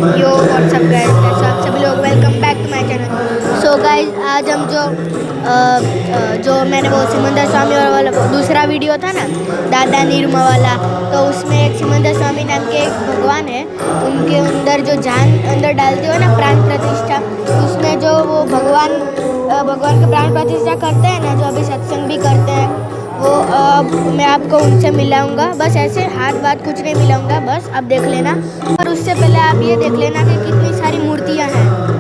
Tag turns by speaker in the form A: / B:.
A: यो WhatsApp guys, कैसे आप सभी लोग, welcome back to my channel. So guys, आज हम जो मैंने वो सिमंदर स्वामी वाला दूसरा वीडियो था ना, दादा नीरुमा वाला, तो उसमें एक सिमंदर स्वामी नाम के एक भगवान है, उनके अंदर जो जान अंदर डालते हो ना, प्राण प्रतिष्ठा, उसमें जो वो भगवान के प्राण प्रतिष्ठा करते हैं ना, जो अभी सत्संग भी करते हैं, वो मैं आपको उनसे मिलाऊंगा। बस ऐसे हाथ बात कुछ नहीं मिलाऊंगा, बस आप देख लेना। और उससे पहले आप ये देख लेना कि कितनी सारी मूर्तियां हैं।